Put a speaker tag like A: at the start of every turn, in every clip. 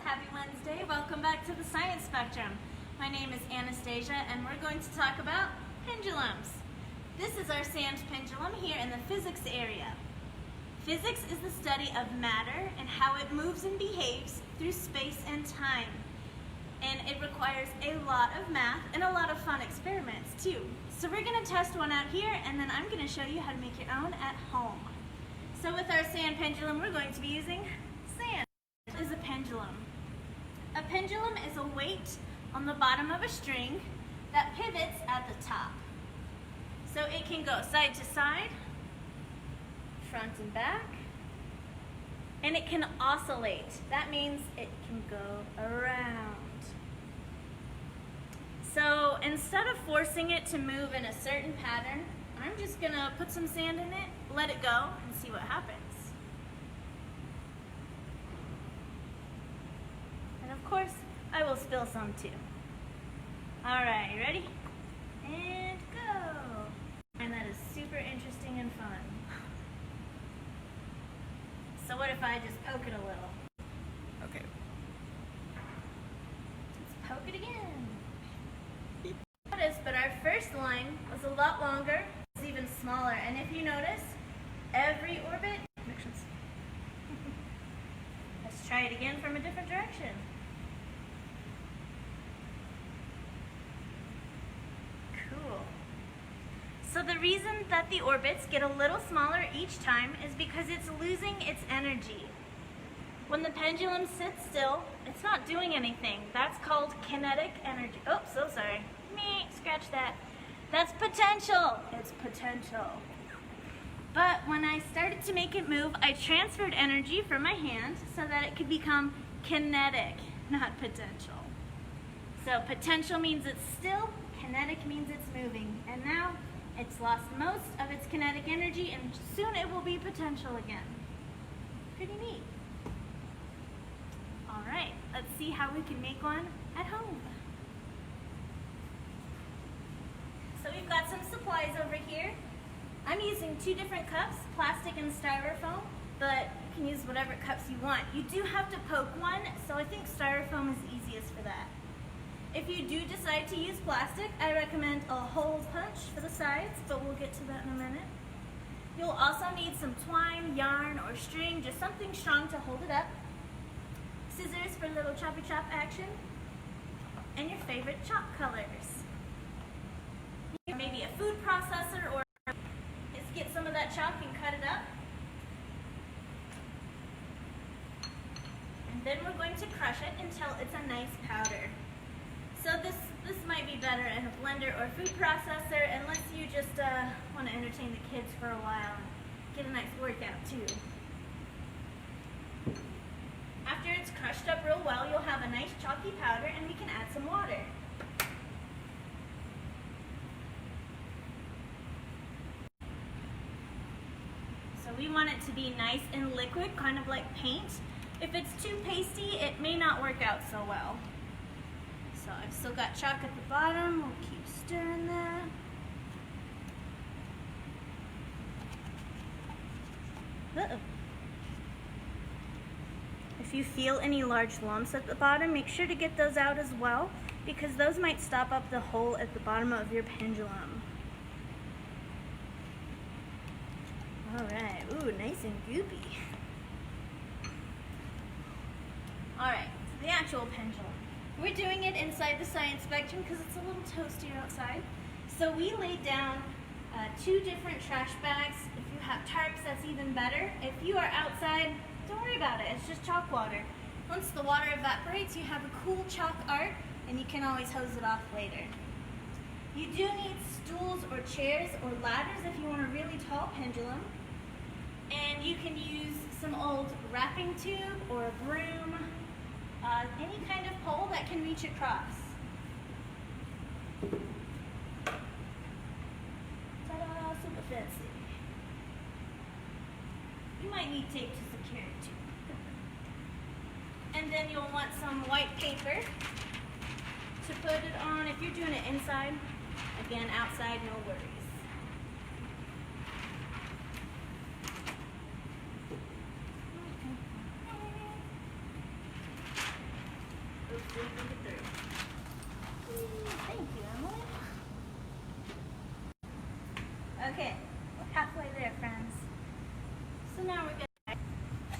A: Happy Wednesday. Welcome back to the Science Spectrum. My name is Anna Stasia and we're going to talk about pendulums. This is our sand pendulum here in the physics area. Physics is the study of matter and how it moves and behaves through space and time. And it requires a lot of math and a lot of fun experiments too. So we're going to test one out here and then I'm going to show you how to make your own at home. So with our sand pendulum, we're going to be using sand. What is a pendulum? A pendulum is a weight on the bottom of a string that pivots at the top. So it can go side to side, front and back, and it can oscillate. That means it can go around. So instead of forcing it to move in a certain pattern, I'm just going to put some sand in it, let it go, and see what happens. And of course, I will spill some too. Alright, you ready? And go! And that is super interesting and fun. So what if I just poke it a little?
B: Okay.
A: Let's poke it again. Notice, but our first line was a lot longer, it's even smaller, and if you notice, every orbit connections. Let's try it again from a different direction. Cool. So the reason that the orbits get a little smaller each time is because it's losing its energy. When the pendulum sits still, it's not doing anything. That's called kinetic energy. Oh, so sorry. Me, scratch that. That's potential. It's potential. But when I started to make it move, I transferred energy from my hand so that it could become kinetic, not potential. So potential means it's still, kinetic means it's moving. And now it's lost most of its kinetic energy and soon it will be potential again. Pretty neat. All right, let's see how we can make one at home. So we've got some supplies over here. I'm using two different cups, plastic and styrofoam, but you can use whatever cups you want. You do have to poke one, so I think styrofoam is easiest for that. If you do decide to use plastic, I recommend a hole punch for the sides, but we'll get to that in a minute. You'll also need some twine, yarn, or string, just something strong to hold it up. Scissors for little choppy chop action, and your favorite chalk colors. Maybe a food processor, or just get some of that chalk and cut it up. And then we're going to crush it until it's a nice powder. So this might be better in a blender or food processor, unless you just want to entertain the kids for a while and get a nice workout too. After it's crushed up real well, you'll have a nice chalky powder and we can add some water. So we want it to be nice and liquid, kind of like paint. If it's too pasty, it may not work out so well. So I've still got chalk at the bottom. We'll keep stirring that. Uh-oh. If you feel any large lumps at the bottom, make sure to get those out as well, because those might stop up the hole at the bottom of your pendulum. Alright, ooh, nice and goopy. Alright, so the actual pendulum. We're doing it inside the Science Spectrum because it's a little toastier outside. So we laid down two different trash bags. If you have tarps, that's even better. If you are outside, don't worry about it. It's just chalk water. Once the water evaporates, you have a cool chalk art, and you can always hose it off later. You do need stools or chairs or ladders if you want a really tall pendulum. And you can use some old wrapping tube or a broom, any kind of pole that can reach across. Ta-da, super fancy. You might need tape to secure it too. And then you'll want some white paper to put it on. If you're doing it inside, again, outside, no worries. so we can get through. Thank you, Emily. Okay, we're halfway there, friends. So now we're going to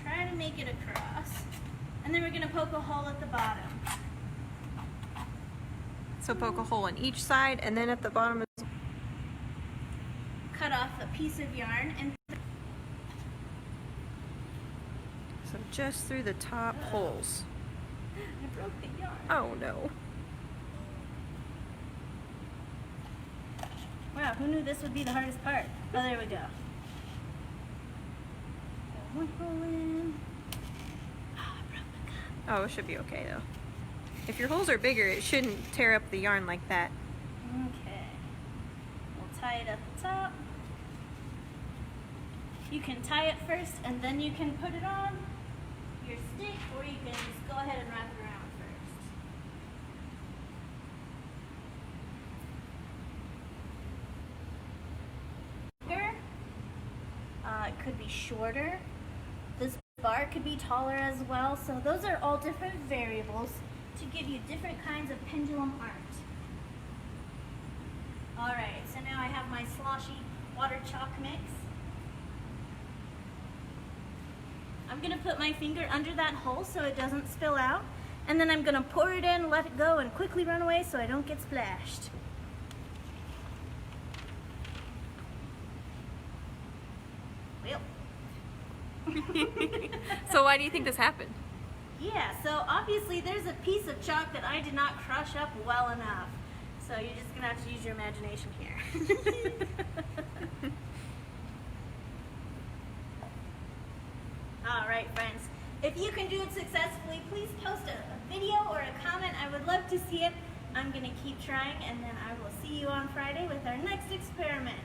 A: try to make it across. And then we're going to poke a hole at the bottom.
B: So poke a hole in each side, and then at the bottom is...
A: Cut off a piece of yarn and...
B: So just through the top holes.
A: I broke the yarn.
B: Oh no.
A: Wow, who knew this would be the hardest part? Oh, there we go. One hole in. Oh, I broke the cup.
B: Oh, it should be okay though. If your holes are bigger, it shouldn't tear up the yarn like that.
A: Okay. We'll tie it at the top. You can tie it first and then you can put it on your stick, or you can just go ahead and wrap it around first. Bigger. It could be shorter. This bar could be taller as well. So those are all different variables to give you different kinds of pendulum art. Alright, so now I have my sloshy water chalk mix. I'm going to put my finger under that hole so it doesn't spill out, and then I'm going to pour it in, let it go, and quickly run away so I don't get splashed. Well.
B: So why do you think this happened?
A: Yeah, so obviously there's a piece of chalk that I did not crush up well enough. So you're just going to have to use your imagination here. Alright friends, if you can do it successfully, please post a video or a comment. I would love to see it. I'm going to keep trying, and then I will see you on Friday with our next experiment.